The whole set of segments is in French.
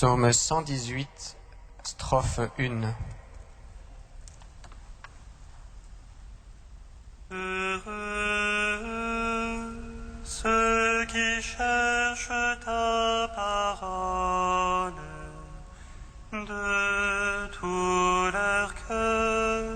Psaume 118, strophe 1. Heureux ceux qui cherchent ta parole de tout leur cœur.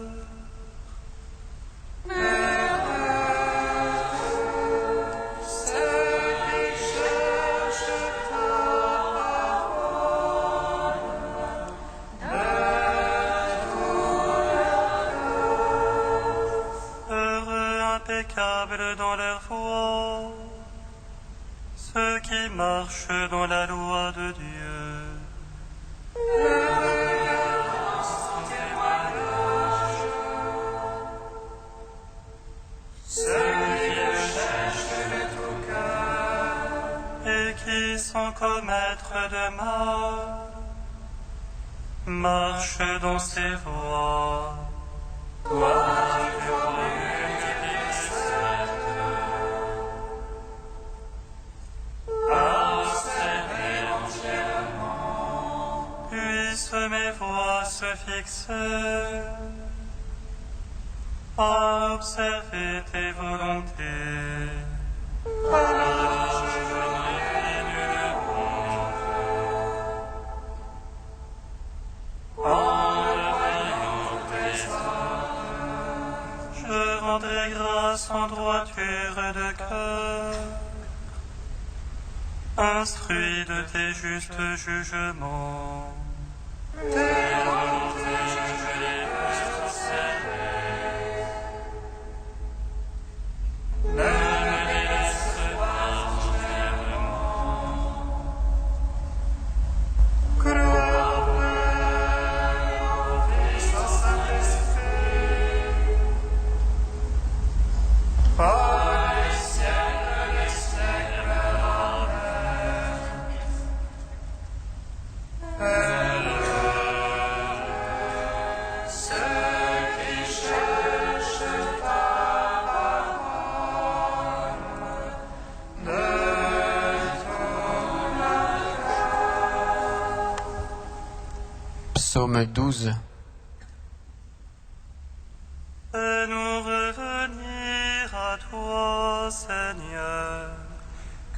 Impeccables dans leur foi, ceux qui marchent dans la loi de Dieu. Ceux qui le cherchent de tout cœur et qui, sans commettre de mal, marchent dans ses voies. Mes voix se fixer à observer tes volontés. Alors je n'ai nulle honte en voyant tes œuvres. Je rendrai grâce en droiture de cœur, instruit de tes justes jugements. Tes volontés, je les veux observer. Ne me laisse pas entièrement. Gloire au Fils, au Saint-Esprit, par les siècles des siècles. Amen. Psaume 12. Fais-nous revenir à toi, Seigneur,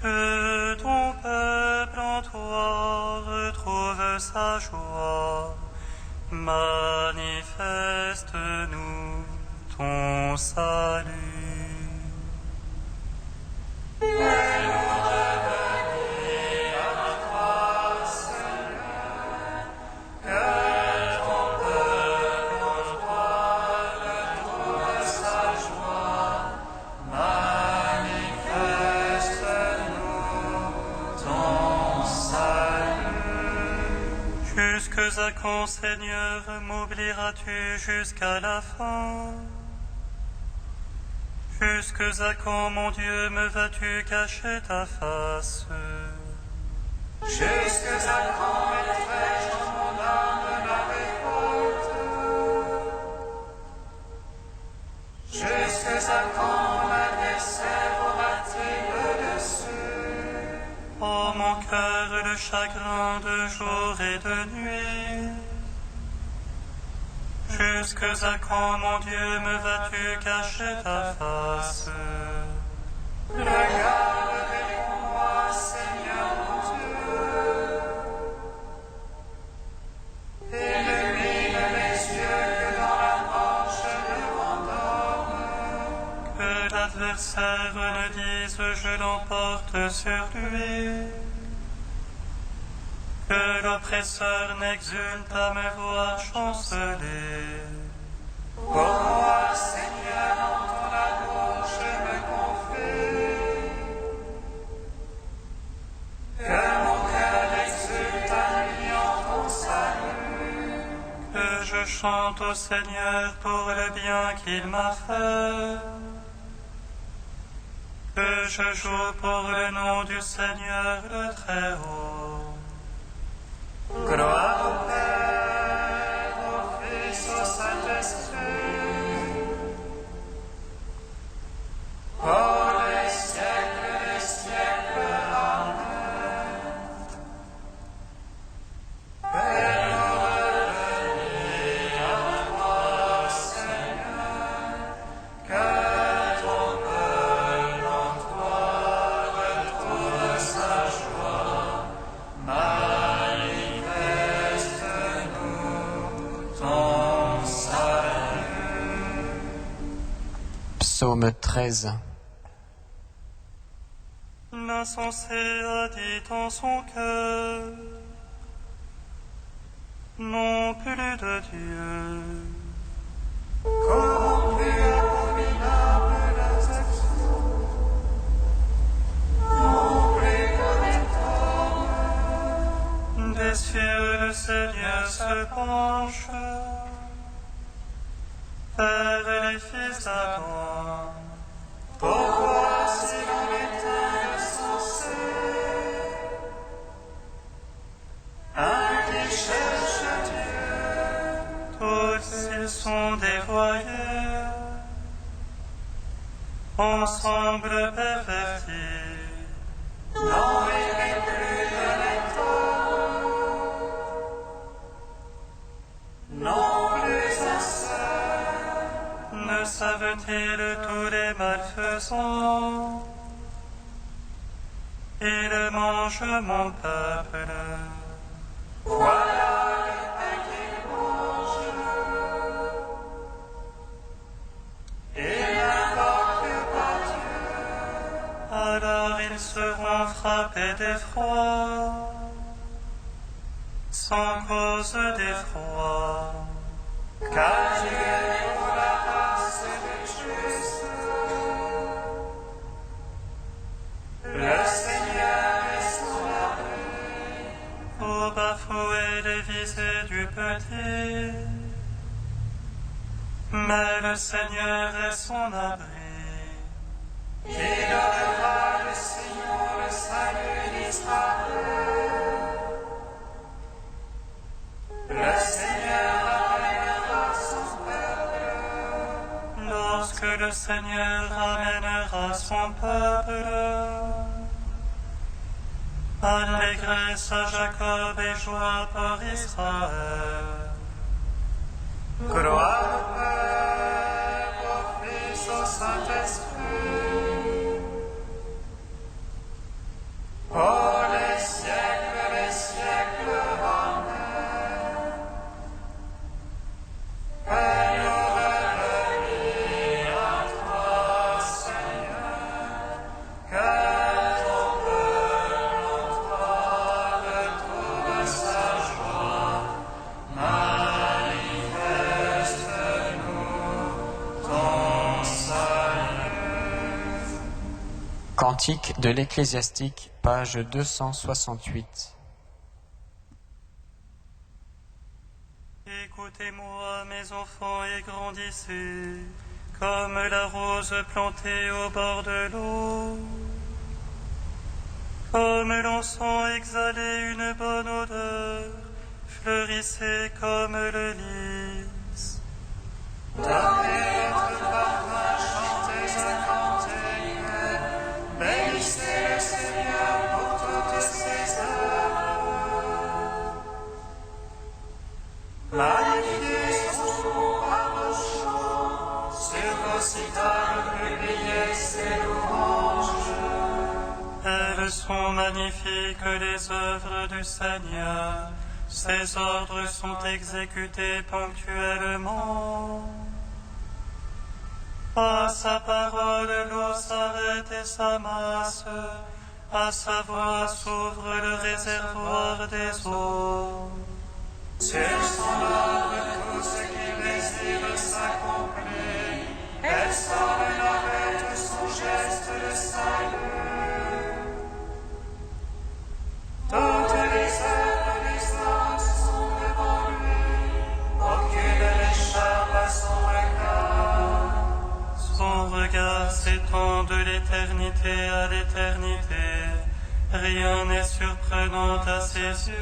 que ton peuple en toi retrouve sa joie. Manifeste-nous ton salut. Jusque à quand, Seigneur, m'oublieras-tu jusqu'à la fin? Jusque à quand, mon Dieu, me vas-tu cacher ta face? Jusque à quand mettrai-je en mon âme la révolte? Jusque à quand ma décès aura-t-il le dessus? Oh, mon cœur, le chagrin de jour et de nuit. Jusque à quand, mon Dieu, me vas-tu cacher ta face? Regarde, réponds-moi, Seigneur mon Dieu. Illumine mes yeux, que dans la mort je me rendorme. Que l'adversaire ne dise je l'emporte sur lui. Que l'oppresseur n'exulte à me voir chanceler. Pour moi, Seigneur, en ton amour, je me confie. Que mon cœur exulte à lui en ton salut. Que je chante au Seigneur pour le bien qu'il m'a fait. Que je joue pour le nom du Seigneur le Très-Haut. Gloire au Père, au Fils, au Saint-Esprit, pour les siècles des siècles. Amen. Psaume 13. L'insensé a dit en son cœur, non plus de Dieu. Comment plus abominable leurs actions, non plus correctement. Des cieux le Seigneur se penche vers les fils d'Adam. Pour voir s'il en est un insensé, un qui cherche Dieu. Tous ils sont dévoyés, ensemble pervertis. Non, il n'est plus honnête homme, non plus un seul. Ne savent-ils tous les malfaisants? Ils mangent mon peuple. Voilà le pain qu'il mange, et n'invoque pas Dieu. Alors ils seront frappés d'effroi, sans cause d'effroi. Car Dieu est pour la race des justes. Le Seigneur est son abri. Pour bafouer les visées du petit, mais le Seigneur est son abri. Il aura le Seigneur, le salut d'Israël. Le Seigneur ramènera son peuple. Lorsque le Seigneur ramènera son peuple, allégresse à Jacob et joie pour Israël. Gloire au Père, au Fils, au Saint-Esprit, pour les siècles, Amen. Père, nous revenir à toi, Seigneur, que ton peuple en toi retrouve sa joie. Manifeste-nous ton salut. Cantique de l'Ecclésiastique, page 268. Écoutez-moi, mes enfants, et grandissez, comme la rose plantée au bord de l'eau, comme l'encens exhalé une bonne odeur, fleurissez comme le lys. Donnez votre parfum, chantez un cantique, bénissez le Seigneur pour toutes ses œuvres. Magnifiez son nom par vos chants, sur vos citares publiez ses louanges. Elles sont magnifiques les œuvres du Seigneur, ses ordres sont exécutés ponctuellement. À sa parole, l'eau s'arrête et s'amasse, à sa voix s'ouvre le réservoir des eaux. Sur son ordre, tout ce qui désire s'accomplit. Personne n'arrête son geste de salut. Toutes les œuvres des hommes sont devant lui. Aucune n'échappe à son regard. Son regard s'étend de l'éternité à l'éternité. Rien n'est surprenant à ses yeux.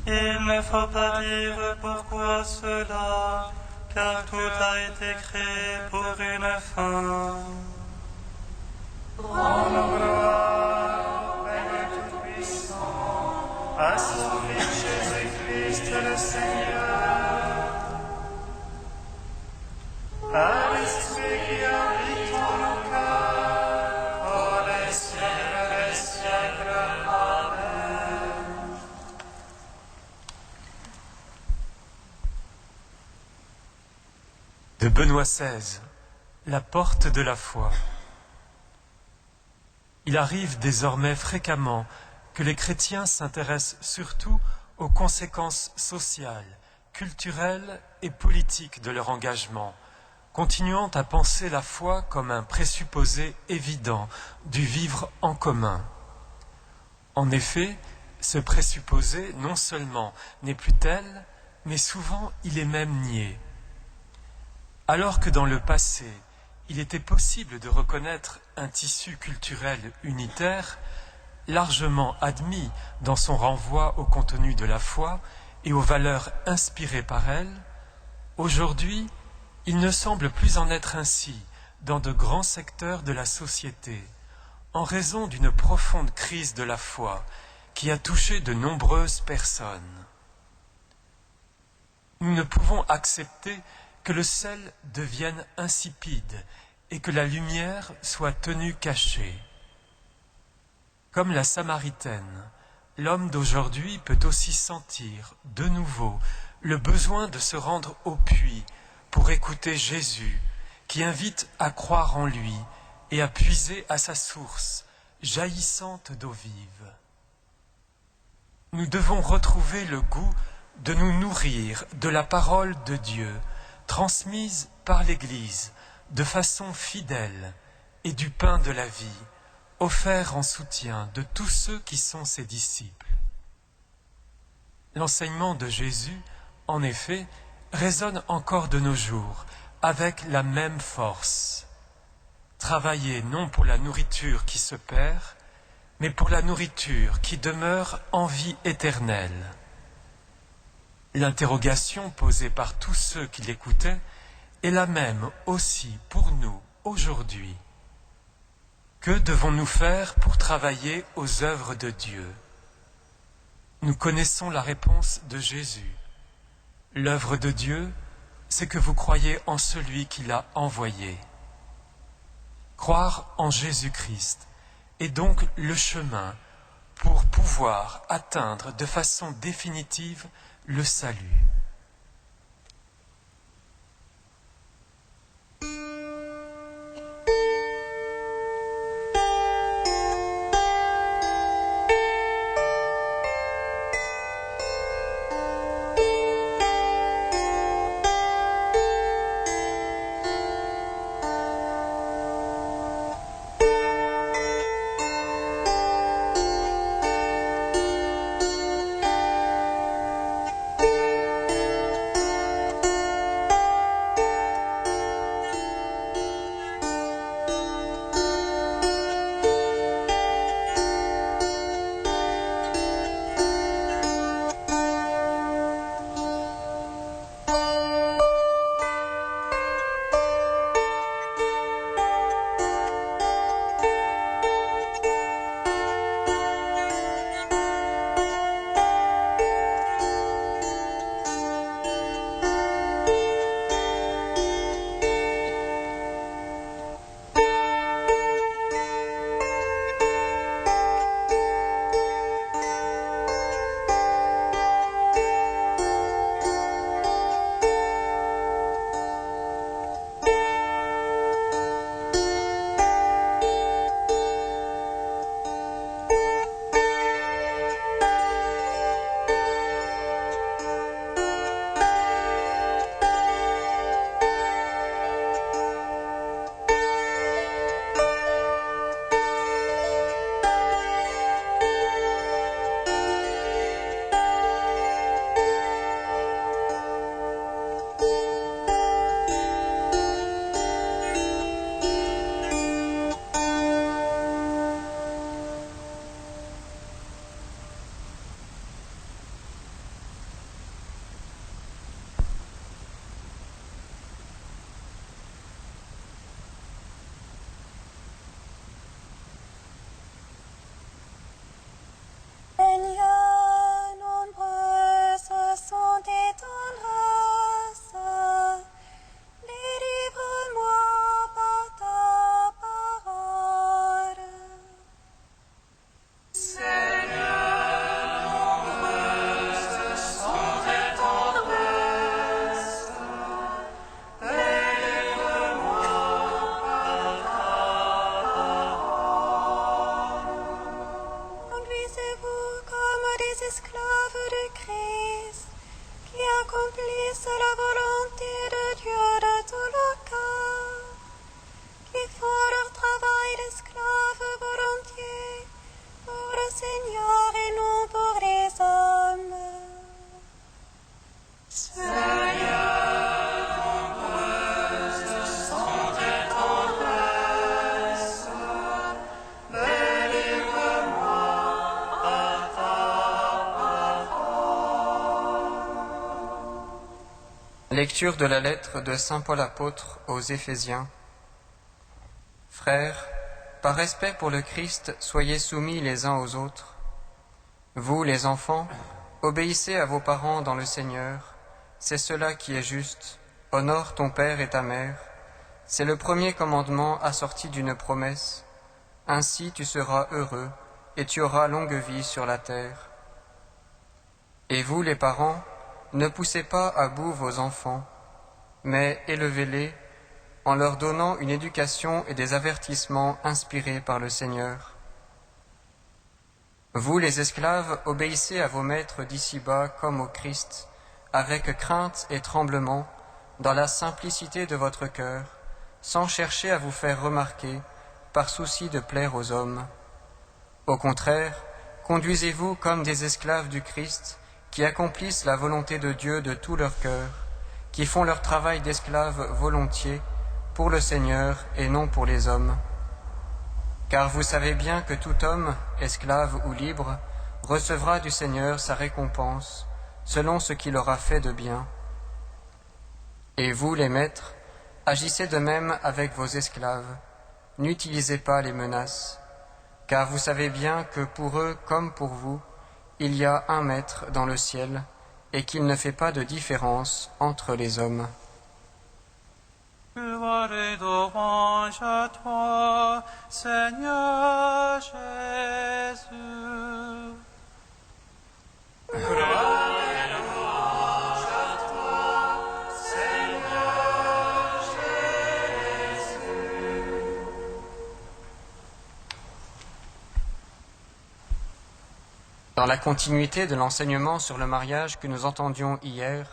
Il ne faut pas dire pourquoi cela, car tout a été créé pour une fin. Rendons gloire au Père Tout-Puissant, à son Fils Jésus-Christ le Seigneur, à l'Esprit qui habite en nos cœurs, pour les siècles des siècles. Amen. de Benoît XVI, la porte de la foi. Il arrive désormais fréquemment que les chrétiens s'intéressent surtout aux conséquences sociales, culturelles et politiques de leur engagement, continuant à penser la foi comme un présupposé évident du vivre en commun. En effet, ce présupposé non seulement n'est plus tel, mais souvent il est même nié. Alors que dans le passé, il était possible de reconnaître un tissu culturel unitaire, largement admis dans son renvoi au contenu de la foi et aux valeurs inspirées par elle, aujourd'hui, il ne semble plus en être ainsi dans de grands secteurs de la société, en raison d'une profonde crise de la foi qui a touché de nombreuses personnes. Nous ne pouvons accepter que le sel devienne insipide et que la lumière soit tenue cachée. Comme la Samaritaine, l'homme d'aujourd'hui peut aussi sentir, de nouveau, le besoin de se rendre au puits pour écouter Jésus, qui invite à croire en lui et à puiser à sa source, jaillissante d'eau vive. Nous devons retrouver le goût de nous nourrir de la parole de Dieu, transmise par l'Église de façon fidèle, et du pain de la vie, offert en soutien de tous ceux qui sont ses disciples. L'enseignement de Jésus, en effet, résonne encore de nos jours avec la même force. Travailler non pour la nourriture qui se perd, mais pour la nourriture qui demeure en vie éternelle. L'interrogation posée par tous ceux qui l'écoutaient est la même aussi pour nous aujourd'hui. Que devons-nous faire pour travailler aux œuvres de Dieu? Nous connaissons la réponse de Jésus. L'œuvre de Dieu, c'est que vous croyez en celui qui l'a envoyé. Croire en Jésus-Christ est donc le chemin pour pouvoir atteindre de façon définitive le salut. Lecture de la lettre de saint Paul apôtre aux Éphésiens. Frères, par respect pour le Christ, soyez soumis les uns aux autres. Vous, les enfants, obéissez à vos parents dans le Seigneur, c'est cela qui est juste. Honore ton père et ta mère. C'est le premier commandement assorti d'une promesse. Ainsi tu seras heureux et tu auras longue vie sur la terre. Et vous, les parents, ne poussez pas à bout vos enfants, mais élevez-les en leur donnant une éducation et des avertissements inspirés par le Seigneur. Vous, les esclaves, obéissez à vos maîtres d'ici-bas comme au Christ, avec crainte et tremblement, dans la simplicité de votre cœur, sans chercher à vous faire remarquer, par souci de plaire aux hommes. Au contraire, conduisez-vous comme des esclaves du Christ, qui accomplissent la volonté de Dieu de tout leur cœur, qui font leur travail d'esclaves volontiers, pour le Seigneur et non pour les hommes. Car vous savez bien que tout homme, esclave ou libre, recevra du Seigneur sa récompense, selon ce qu'il aura fait de bien. Et vous, les maîtres, agissez de même avec vos esclaves, n'utilisez pas les menaces, car vous savez bien que pour eux comme pour vous, il y a un maître dans le ciel, et qu'il ne fait pas de différence entre les hommes. Gloire et louange à toi, Seigneur Jésus. Gloire et louange à toi, Seigneur Jésus. Dans la continuité de l'enseignement sur le mariage que nous entendions hier,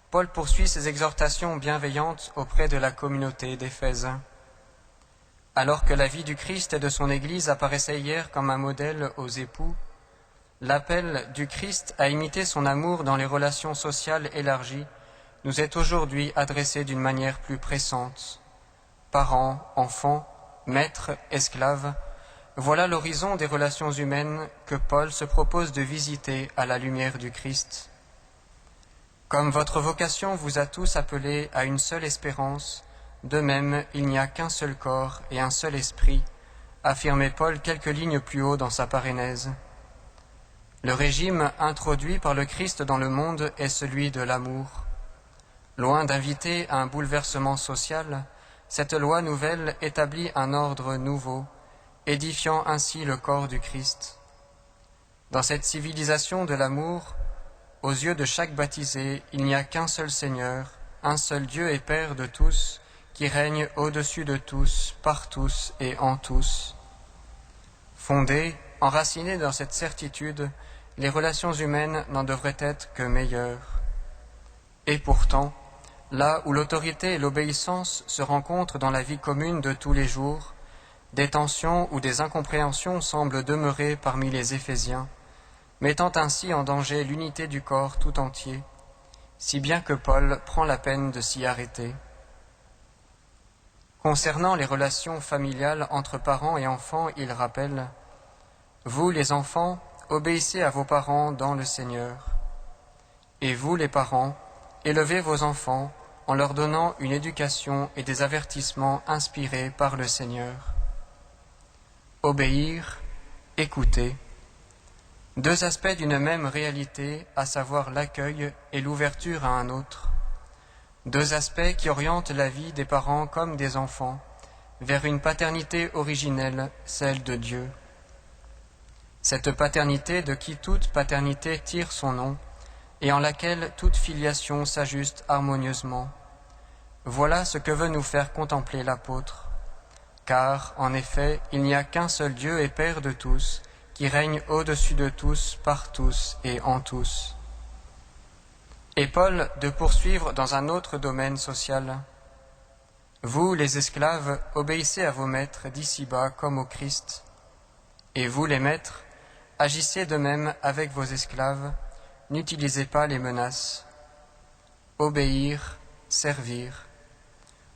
Paul poursuit ses exhortations bienveillantes auprès de la communauté d'Éphèse. Alors que la vie du Christ et de son Église apparaissait hier comme un modèle aux époux, l'appel du Christ à imiter son amour dans les relations sociales élargies nous est aujourd'hui adressé d'une manière plus pressante. Parents, enfants, maîtres, esclaves, voilà l'horizon des relations humaines que Paul se propose de visiter à la lumière du Christ. Comme votre vocation vous a tous appelés à une seule espérance, de même il n'y a qu'un seul corps et un seul esprit, affirmait Paul quelques lignes plus haut dans sa parénèse. Le régime introduit par le Christ dans le monde est celui de l'amour. Loin d'inviter à un bouleversement social, cette loi nouvelle établit un ordre nouveau, édifiant ainsi le corps du Christ. Dans cette civilisation de l'amour, aux yeux de chaque baptisé, il n'y a qu'un seul Seigneur, un seul Dieu et Père de tous, qui règne au-dessus de tous, par tous et en tous. Fondées, enracinées dans cette certitude, les relations humaines n'en devraient être que meilleures. Et pourtant, là où l'autorité et l'obéissance se rencontrent dans la vie commune de tous les jours, des tensions ou des incompréhensions semblent demeurer parmi les Éphésiens, mettant ainsi en danger l'unité du corps tout entier, si bien que Paul prend la peine de s'y arrêter. Concernant les relations familiales entre parents et enfants, il rappelle « Vous, les enfants, obéissez à vos parents dans le Seigneur. Et vous, les parents, élevez vos enfants en leur donnant une éducation et des avertissements inspirés par le Seigneur. » Obéir, écouter. Deux aspects d'une même réalité, à savoir l'accueil et l'ouverture à un autre. Deux aspects qui orientent la vie des parents comme des enfants vers une paternité originelle, celle de Dieu. Cette paternité de qui toute paternité tire son nom et en laquelle toute filiation s'ajuste harmonieusement. Voilà ce que veut nous faire contempler l'apôtre. Car, en effet, il n'y a qu'un seul Dieu et Père de tous, qui règne au-dessus de tous, par tous et en tous. Et Paul de poursuivre dans un autre domaine social. Vous, les esclaves, obéissez à vos maîtres d'ici-bas comme au Christ. Et vous, les maîtres, agissez de même avec vos esclaves, n'utilisez pas les menaces. Obéir, servir.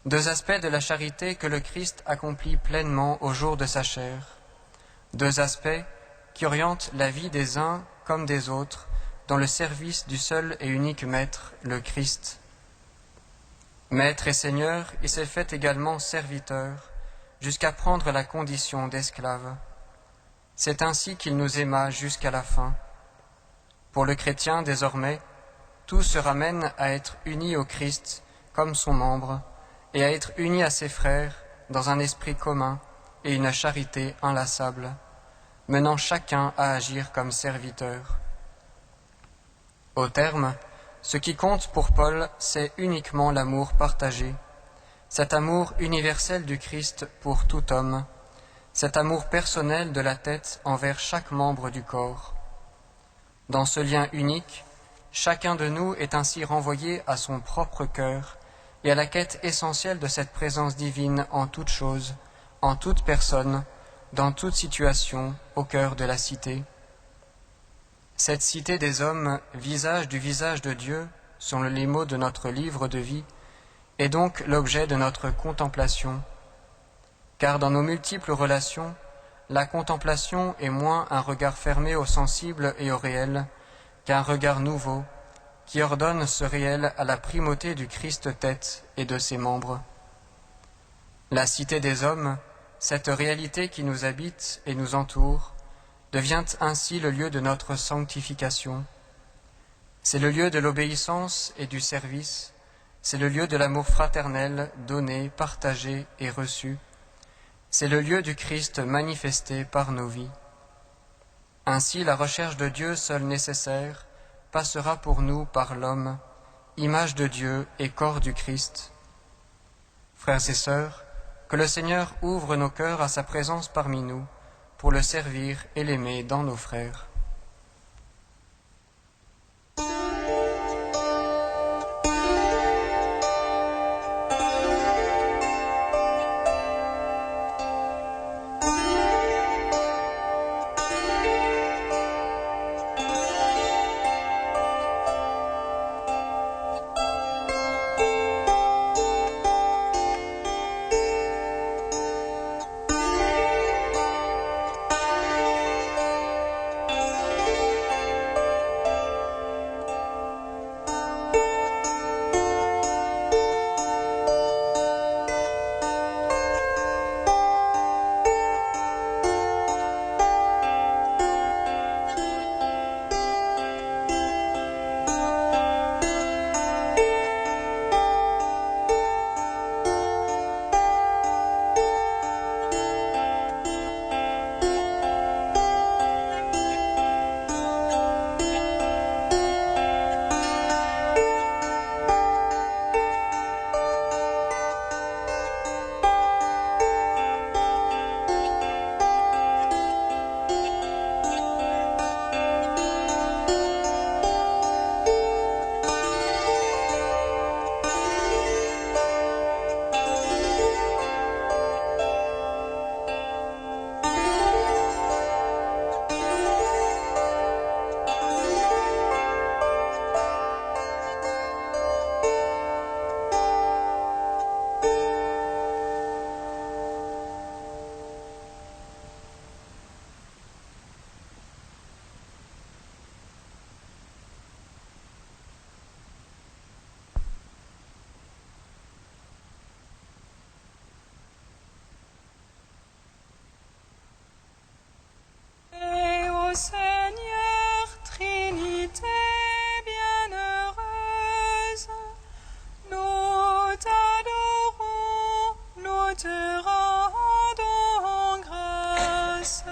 Deux aspects de la charité que le Christ accomplit pleinement au jour de sa chair. Deux aspects qui orientent la vie des uns comme des autres dans le service du seul et unique Maître, le Christ. Maître et Seigneur, il s'est fait également serviteur, jusqu'à prendre la condition d'esclave. C'est ainsi qu'il nous aima jusqu'à la fin. Pour le chrétien, désormais, tout se ramène à être uni au Christ comme son membre, et à être uni à ses frères dans un esprit commun et une charité inlassable, menant chacun à agir comme serviteur. Au terme, ce qui compte pour Paul, c'est uniquement l'amour partagé, cet amour universel du Christ pour tout homme, cet amour personnel de la tête envers chaque membre du corps. Dans ce lien unique, chacun de nous est ainsi renvoyé à son propre cœur et à la quête essentielle de cette présence divine en toute chose, en toute personne, dans toute situation, au cœur de la cité. Cette cité des hommes, visage du visage de Dieu, sont les mots de notre livre de vie, est donc l'objet de notre contemplation. Car dans nos multiples relations, la contemplation est moins un regard fermé au sensible et au réel, qu'un regard nouveau, qui ordonne ce réel à la primauté du Christ tête et de ses membres. La cité des hommes, cette réalité qui nous habite et nous entoure, devient ainsi le lieu de notre sanctification. C'est le lieu de l'obéissance et du service, c'est le lieu de l'amour fraternel donné, partagé et reçu. C'est le lieu du Christ manifesté par nos vies. Ainsi, la recherche de Dieu seul nécessaire passera pour nous par l'homme, image de Dieu et corps du Christ. Frères et sœurs, que le Seigneur ouvre nos cœurs à sa présence parmi nous, pour le servir et l'aimer dans nos frères. Seigneur, Trinité bienheureuse, nous t'adorons, nous te rendons grâce.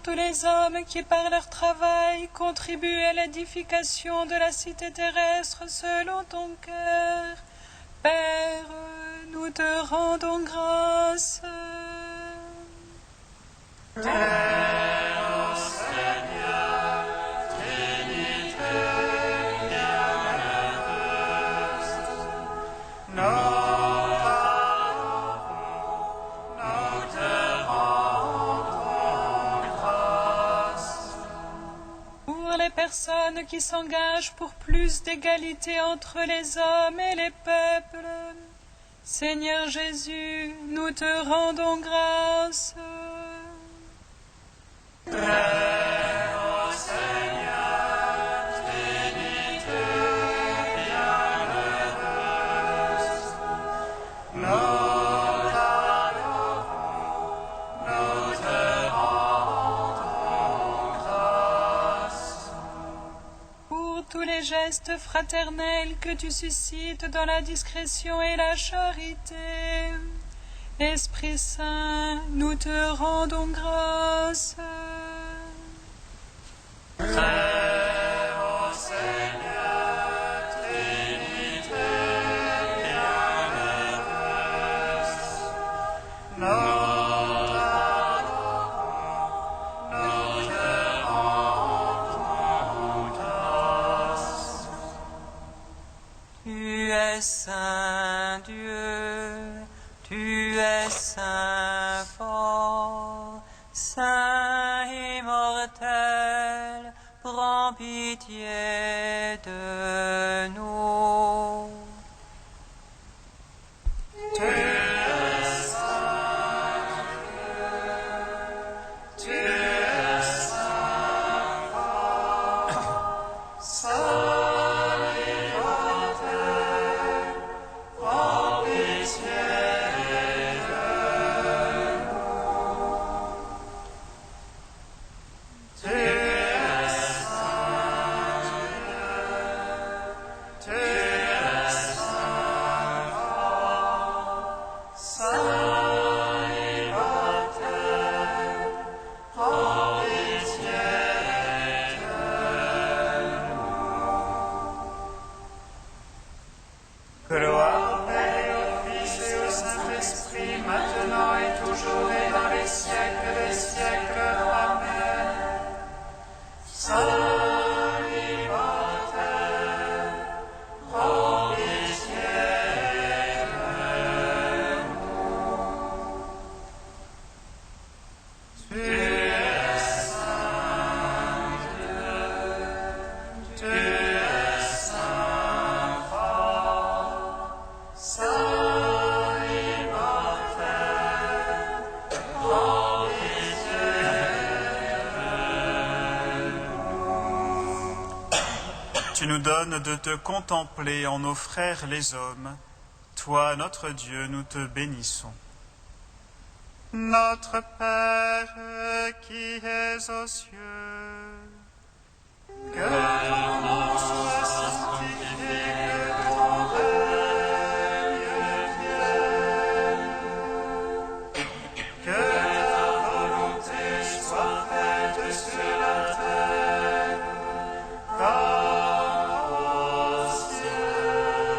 Tous les hommes qui par leur travail contribuent à l'édification de la cité terrestre selon ton cœur. Père, nous te rendons grâce. personnes qui s'engagent pour plus d'égalité entre les hommes et les peuples. Seigneur Jésus, nous te rendons grâce. Tous les gestes fraternels que tu suscites dans la discrétion et la charité. Esprit Saint, nous te rendons grâce. Saint Dieu, tu es Saint fort, Saint immortel, prends pitié de nous. Tu es Saint Dieu, tu es Saint fort, Saint Tu nous donnes de te contempler en nos frères les hommes. Toi, notre Dieu, nous te bénissons. Notre Père qui es aux cieux, que ton nom soit sanctifié, que ton règne vienne, que ta volonté soit faite sur la terre, comme au ciel.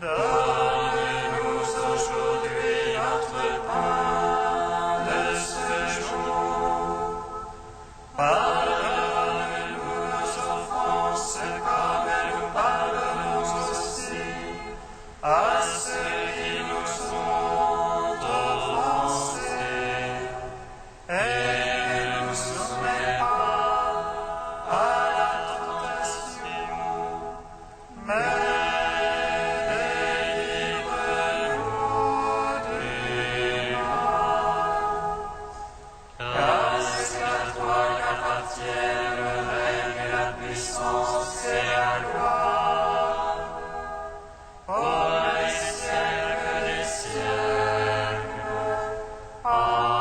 Donne-nous aujourd'hui notre pain de ce jour. Pardonne-nous nos offenses comme nous pardonnons aussi à ceux qui nous ont offensés. Et ne nous soumets pas à la tentation, mais délivre-nous du mal. Car c'est à toi qu'appartiennent le règne, la puissance et la gloire, pour les siècles des siècles. Amen.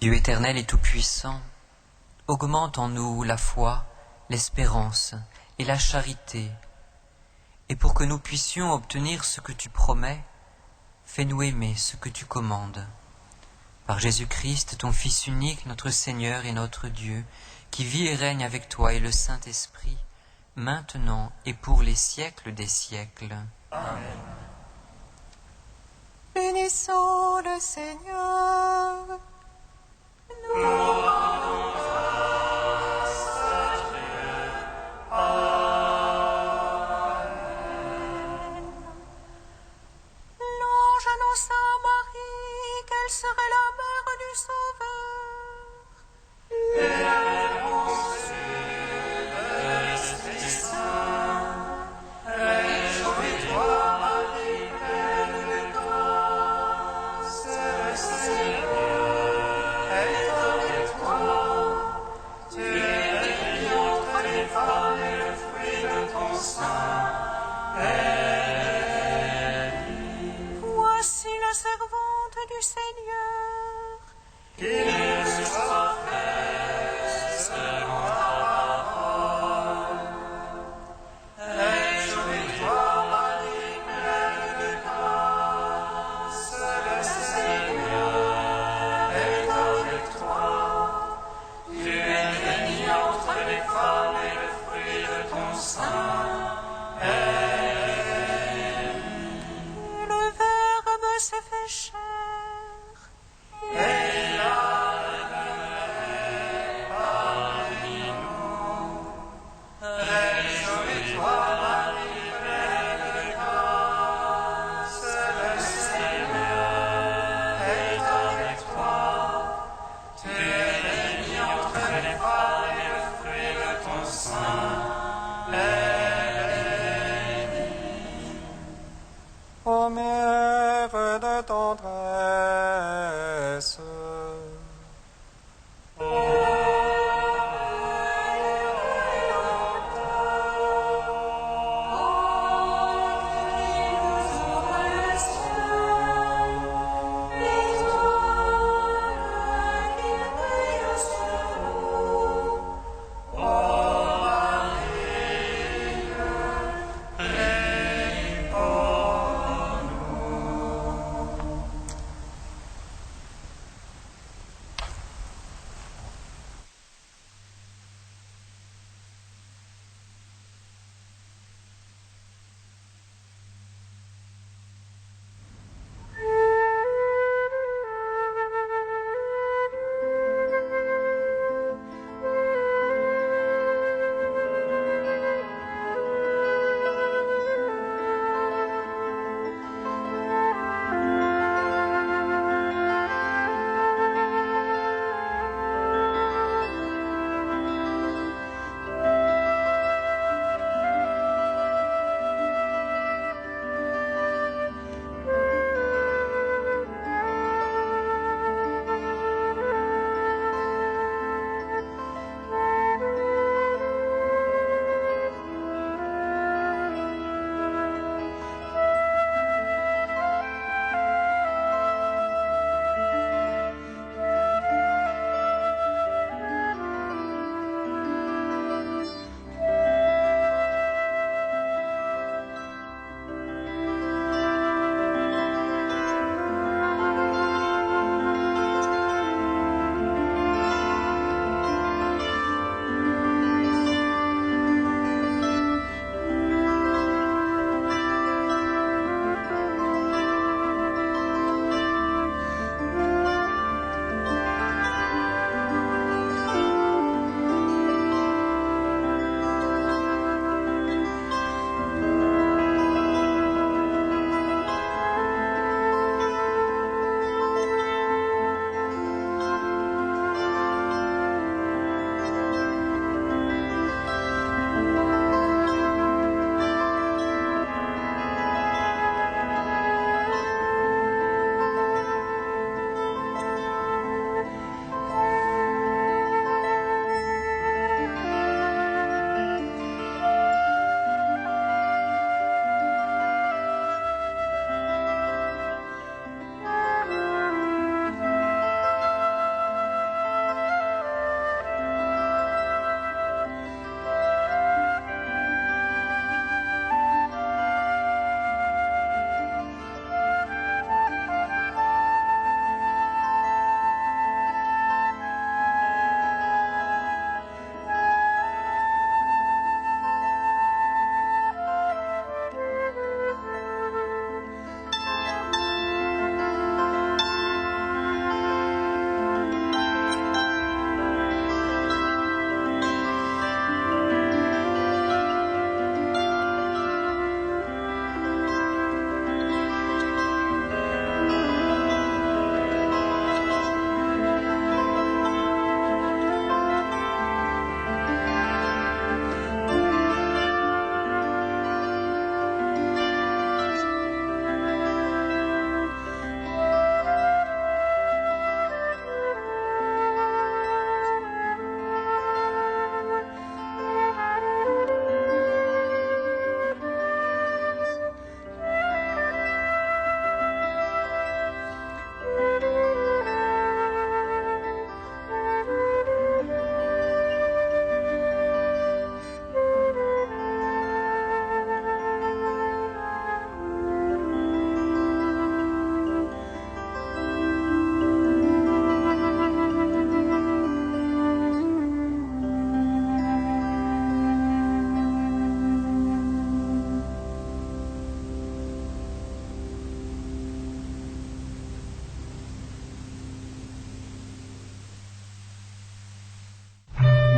Dieu éternel et tout-puissant, augmente en nous la foi, l'espérance et la charité, et pour que nous puissions obtenir ce que tu promets, fais-nous aimer ce que tu commandes. Par Jésus-Christ, ton Fils unique, notre Seigneur et notre Dieu, qui vit et règne avec toi et le Saint-Esprit, maintenant et pour les siècles des siècles. Amen. Bénissons le Seigneur. Nous